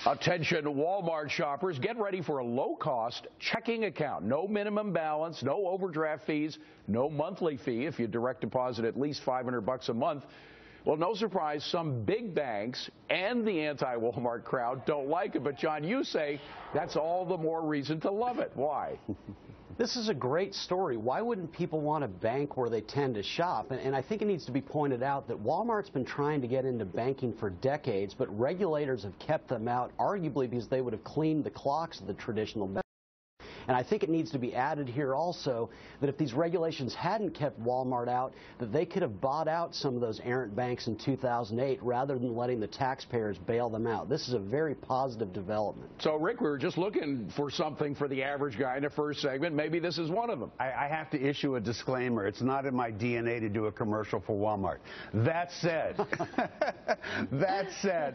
Attention Walmart shoppers, get ready for a low-cost checking account. No minimum balance, no overdraft fees, no monthly fee if you direct deposit at least $500 a month. Well, no surprise, some big banks and the anti-Walmart crowd don't like it. But, John, you say that's all the more reason to love it. Why? This is a great story. Why wouldn't people want a bank where they tend to shop? And I think it needs to be pointed out that Walmart's been trying to get into banking for decades, but regulators have kept them out, arguably because they would have cleaned the clocks of the traditional banks. And I think it needs to be added here also that if these regulations hadn't kept Walmart out, that they could have bought out some of those errant banks in 2008 rather than letting the taxpayers bail them out. This is a very positive development. So, Rick, we were just looking for something for the average guy in the first segment. Maybe this is one of them. I have to issue a disclaimer. It's not in my DNA to do a commercial for Walmart. That said,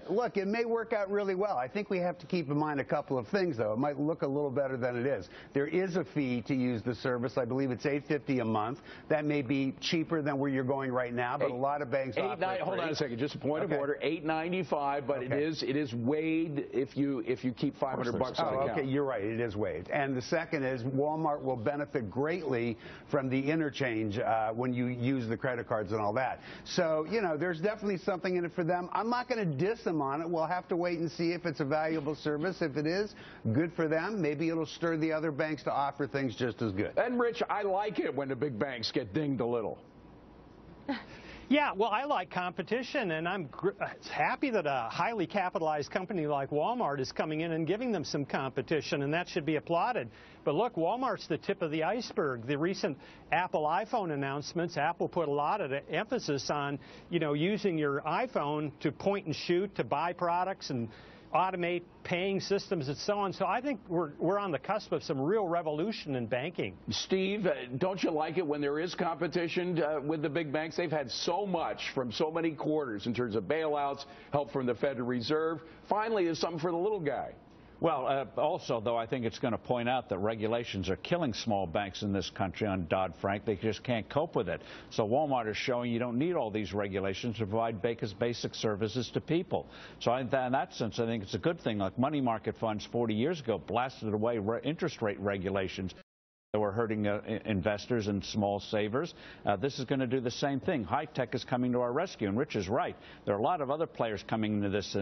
look, it may work out really well. I think we have to keep in mind a couple of things, though. It might look a little better than it is. There is a fee to use the service. I believe it's $8.50 a month. That may be cheaper than where you're going right now, but a lot of banks offer it. Hold on a second, just a point of order. $8.95, but it is waived if you keep $500 on the account. Okay, you're right. It is waived. And the second is Walmart will benefit greatly from the interchange when you use the credit cards and all that. So, you know, there's definitely something in it for them. I'm not going to diss them on it. We'll have to wait and see if it's a valuable service. If it is, good for them. Maybe it'll stir the other banks to offer things just as good. And, Rich, I like it when the big banks get dinged a little. Yeah, well, I like competition, and I'm happy that a highly capitalized company like Walmart is coming in and giving them some competition, and that should be applauded. But look, Walmart's the tip of the iceberg. The recent Apple iPhone announcements, Apple put a lot of emphasis on, you know, using your iPhone to point and shoot, to buy products and automate paying systems and so on. So I think we're on the cusp of some real revolution in banking. Steve, don't you like it when there is competition with the big banks? They've had so much from so many quarters in terms of bailouts, help from the Federal Reserve. Finally, there's something for the little guy. Well, also, though, I think it's going to point out that regulations are killing small banks in this country on Dodd-Frank. They just can't cope with it. So Walmart is showing you don't need all these regulations to provide basic services to people. So in that sense, I think it's a good thing. Like money market funds 40 years ago blasted away interest rate regulations that were hurting investors and small savers. This is going to do the same thing. High tech is coming to our rescue, and Rich is right. There are a lot of other players coming into this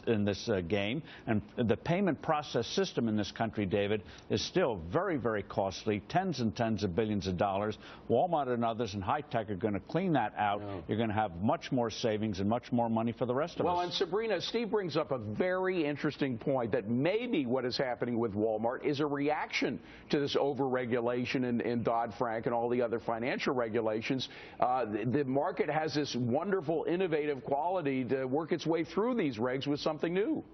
in this game, and the payment process system in this country, David, is still very, very costly, tens and tens of billions of dollars. Walmart and others in high tech are going to clean that out. You're going to have much more savings and much more money for the rest of us. Well, and Sabrina, Steve brings up a very interesting point that maybe what is happening with Walmart is a reaction to this overregulation in Dodd-Frank and all the other financial regulations. The market has this wonderful, innovative quality to work its way through these regs with something new.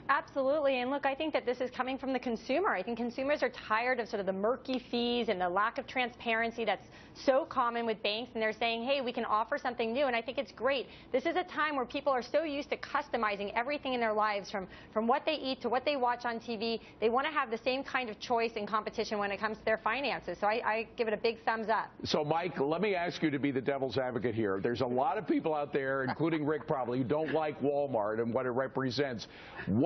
Absolutely. And look, I think that this is coming from the consumer. I think consumers are tired of sort of the murky fees and the lack of transparency that's so common with banks, and they're saying, hey, we can offer something new. And I think it's great. This is a time where people are so used to customizing everything in their lives, from what they eat to what they watch on TV. They want to have the same kind of choice and competition when it comes to their finances. So I give it a big thumbs up. So, Mike, let me ask you to be the devil's advocate here. There's a lot of people out there, including Rick probably, who don't like Walmart and what it represents.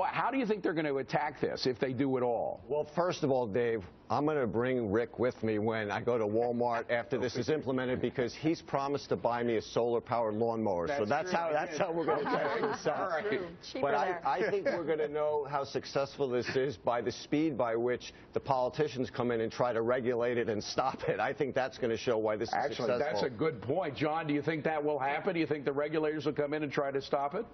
How do you think they're going to attack this if they do it all? Well, first of all, Dave, I'm going to bring Rick with me when I go to Walmart after this is implemented, because he's promised to buy me a solar-powered lawnmower. So that's how we're going to test this out. Right. But I think we're going to know how successful this is by the speed by which the politicians come in and try to regulate it and stop it. I think that's going to show why this is successful. Actually, that's a good point. John, do you think that will happen? Do you think the regulators will come in and try to stop it?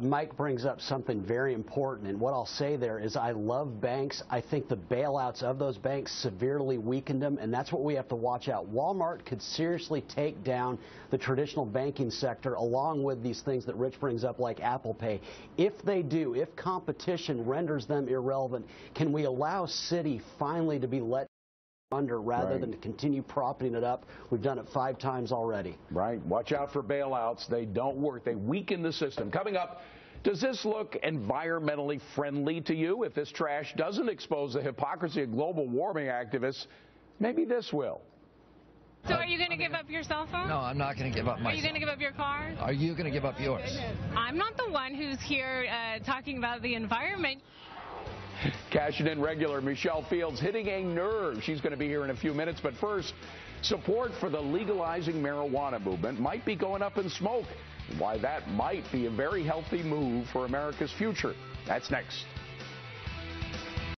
Mike brings up something very important, and what I'll say there is I love banks. I think the bailouts of those banks severely weakened them, and that's what we have to watch out. Walmart could seriously take down the traditional banking sector along with these things that Rich brings up like Apple Pay. If they do, if competition renders them irrelevant, can we allow Citi finally to be let under rather than to continue propping it up? We've done it 5 times already. Right. Watch out for bailouts. They don't work. They weaken the system. Coming up, does this look environmentally friendly to you? If this trash doesn't expose the hypocrisy of global warming activists, maybe this will. So are you going to give up your cell phone? No, I'm not going to give up my Are you going to give up your car? Are you going to give up yours? I'm not the one who's here talking about the environment. Cashing in regular Michelle Fields hitting a nerve. She's going to be here in a few minutes. But first, support for the legalizing marijuana movement might be going up in smoke. Why that might be a very healthy move for America's future. That's next.